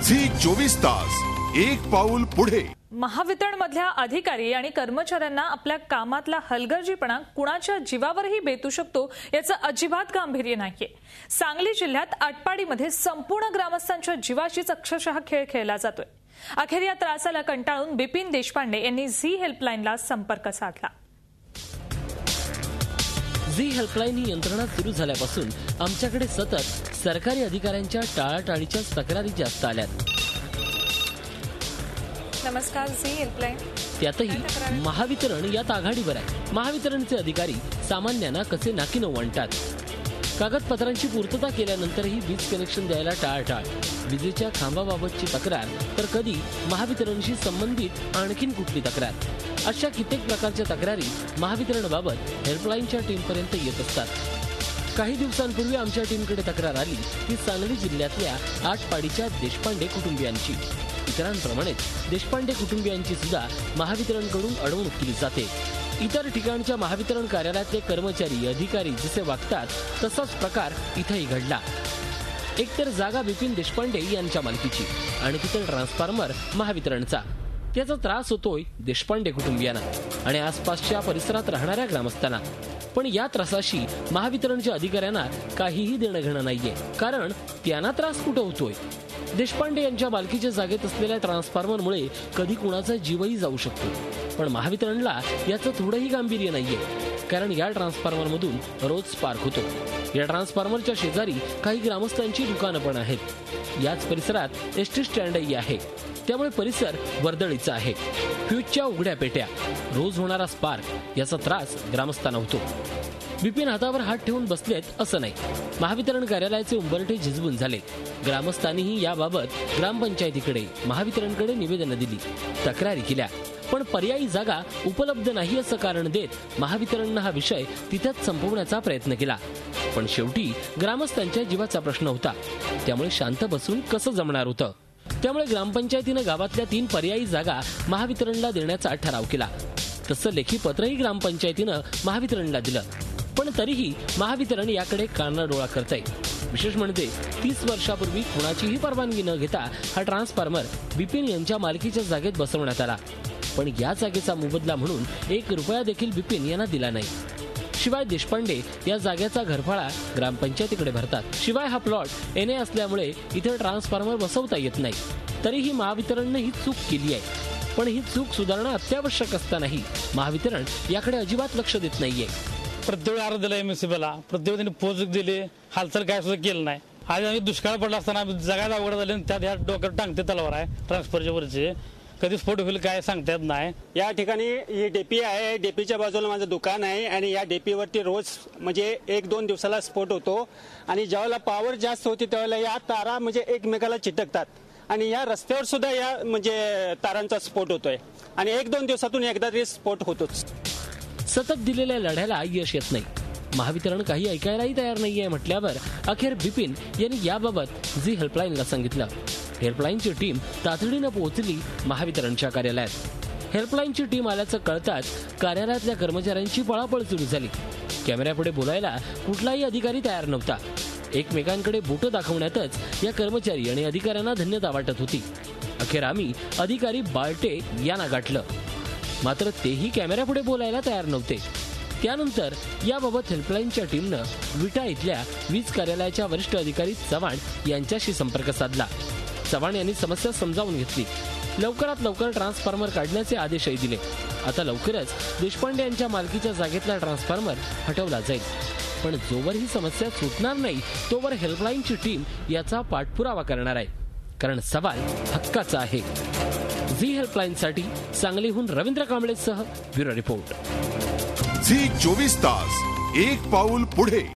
Zee 24 तास एक पाऊल पुढे। महावितरणमधल्या अधिकारी आणि कर्मचाऱ्यांना आपल्या कामातला हलगर्जीपणा कुणाच्या जीवावरही बेतू शकतो याचं अजिबात गांभीर्य नाहीये। सांगली जिल्ह्यात आटपाडीमध्ये संपूर्ण ग्रामस्थांच्या जीवाशीच अक्षरशः खेळ खेळला जातोय। अखेर या त्रासाला कंटाळून बिपिन देशपांडे यांनी झी हेल्पलाईनला संपर्क साधला। झी हेल्पलाईन ही यंत्रणा सुरू झाल्यापासून आमच्याकडे सतत सरकारी अधिकाऱ्यांच्या टाळाटाळीच्या तक्रारी जास्त आल्यात। नमस्कार, झी हेल्पलाईन। त्यातही महावितरण यात आघाडीवर आहे। महावितरणचे अधिकारी सामान्यांना कसे नाकीनऊ आणतात। कागदपत्रांची पूर्तता केल्यानंतरही वीज कनेक्शन द्यायला टाळाटाळ, विजेच्या खांबाबाबतची तक्रार, तर कधी महावितरणशी संबंधित आणखीन कुठली तक्रार, अशा कित्येक प्रकारच्या तक्रारी महावितरणबाबत हेल्पलाईनच्या टीमपर्यंत येत असतात। काही दिवसांपूर्वी आमच्या टीमकडे तक्रार आली ती सांगली जिल्ह्यातल्या आटपाडीच्या देशपांडे कुटुंबियांची। इतरांप्रमाणेच देशपांडे कुटुंबियांची सुद्धा महावितरणकडून अडवणूक केली जाते। इतर ठिकाणच्या महावितरण कार्यालयातले कर्मचारी अधिकारी जसे वागतात तसाच प्रकार इथेही घडला। एकतर जागा बिपिन देशपांडे यांच्या मालकीची आणि तिथे ट्रान्सफॉर्मर महावितरणचा। त्याचा त्रास होतोय देशपांडे कुटुंबियांना आणि आसपासच्या परिसरात राहणाऱ्या ग्रामस्थांना। पण या त्रासाशी महावितरणच्या अधिकाऱ्यांना काहीही देणं घेणं नाहीये, कारण त्यांना त्रास कुठं होतोय। देशपांडे यांच्या मालकीच्या जागेत असलेल्या ट्रान्सफॉर्मरमुळे कधी कुणाचा जीवही जाऊ शकतो, पण महावितरणला याचं थोडंही गांभीर्य नाहीये, कारण या ट्रान्सफॉर्मरमधून रोज स्पार्क होतो। या ट्रान्सफॉर्मरच्या शेजारी काही ग्रामस्थांची दुकानं पण आहेत। याच परिसरात एसटी स्टँडही आहे, त्यामुळे परिसर वर्दळीचा आहे। फ्यूजच्या उघड्या पेट्या, रोज होणारा स्पार्क याचा त्रास ग्रामस्थांना होतो। बिपिन हातावर हात ठेवून बसलेत असं नाही, महावितरण कार्यालयाचे उंबरठे झिजवून झाले। ग्रामस्थांनीही याबाबत ग्रामपंचायतीकडे महावितरणकडे निवेदनं दिली, तक्रारी केल्या, पण पर्यायी जागा उपलब्ध नाही असं कारण देत महावितरणनं हा विषय तिथेच संपवण्याचा प्रयत्न केला। पण शेवटी ग्रामस्थांच्या जीवाचा प्रश्न होता, त्यामुळे शांत बसून कसं जमणार होतं। त्यामुळे ग्रामपंचायतीनं गावातल्या 3 पर्यायी जागा महावितरणला देण्याचा ठराव केला। तसं लेखी पत्रही ग्रामपंचायतीनं महावितरणला दिलं, पण तरीही महावितरण याकडे कानाडोळा करतंय। विशेष म्हणजे 30 वर्षापूर्वी कुणाचीही परवानगी न घेता हा ट्रान्सफॉर्मर बिपिन यांच्या मालकीच्या जागेत बसवण्यात आला, पण या जागेचा मोबदला म्हणून 1 रुपया देखील बिपिन यांना दिला नाही। शिवाय देशपांडे या जागेचा घरफाळा ग्रामपंचायतीकडे भरतात। शिवाय हा प्लॉट एनए असल्यामुळे इथे ट्रान्सफॉर्मर बसवता येत नाही। तरीही महावितरणने ही चूक केली आहे, पण ही चूक सुधारणं अत्यावश्यक असतानाही महावितरण याकडे अजिबात लक्ष देत नाहीये। प्रत्येक अर्ज दिला एमएससीबीला, प्रत्येक त्यांनी पोच दिली, हालचाल काय सुद्धा केलं नाही। आज आम्ही दुष्काळ पडला असताना जगात अवघड झाले, त्यात ह्या डोक्यात टांगते तलवार आहे ट्रान्सफरच्या वरची, कधी स्फोट होईल काय सांगता येत नाही। या ठिकाणी ही डेपी आहे, डेपीच्या बाजूला माझं दुकान आहे आणि या डेपीवरती रोज म्हणजे 1-2 दिवसाला स्फोट होतो आणि ज्यावेळेला पॉवर जास्त होती त्यावेळेला या तारा म्हणजे एकमेकाला चिटकतात आणि या रस्त्यावर सुद्धा या म्हणजे तारांचा स्फोट होतोय आणि 1-2 दिवसातून एकदा तरी स्फोट होतोच। सतत दिलेल्या लढ्याला यश येत नाही, महावितरण काही ऐकायलाही तयार नाहीये म्हटल्यावर अखेर बिपिन यांनी याबाबत झी हेल्पलाईनला सांगितलं। हेल्पलाईनची टीम तातडीनं पोहोचली महावितरणच्या कार्यालयात। हेल्पलाईनची टीम आल्याचं कळताच कार्यालयातल्या कर्मचाऱ्यांची पळापळ सुरू झाली। कॅमेऱ्यापुढे बोलायला कुठलाही अधिकारी तयार नव्हता। एकमेकांकडे बोटं दाखवण्यातच या कर्मचारी आणि अधिकाऱ्यांना धन्यता वाटत होती। अखेर आम्ही अधिकारी बाळटे यांना गाठलं, मात्र तेही कॅमेऱ्यापुढे बोलायला तयार नव्हते। त्यानंतर याबाबत हेल्पलाईनच्या टीमनं विटा इथल्या वीज कार्यालयाच्या वरिष्ठ अधिकारी चव्हाण यांच्याशी संपर्क साधला। चव्हाण यांनी समस्या समजावून घेतली, लवकरात लवकर ट्रान्सफॉर्मर काढण्याचे आदेशही दिले। आता लवकरच देशपांडे यांच्या मालकीच्या जागेतला ट्रान्सफॉर्मर हटवला जाईल, पण जोवर ही समस्या सुटणार नाही तोवर हेल्पलाईनची टीम याचा पाठपुरावा करणार आहे, कारण सवाल हक्काचा आहे। झी हेल्पलाईनसाठी सांगलीहून रवींद्र कांबळेसह ब्युरो रिपोर्ट। झी 24 तास एक पाऊल पुढे।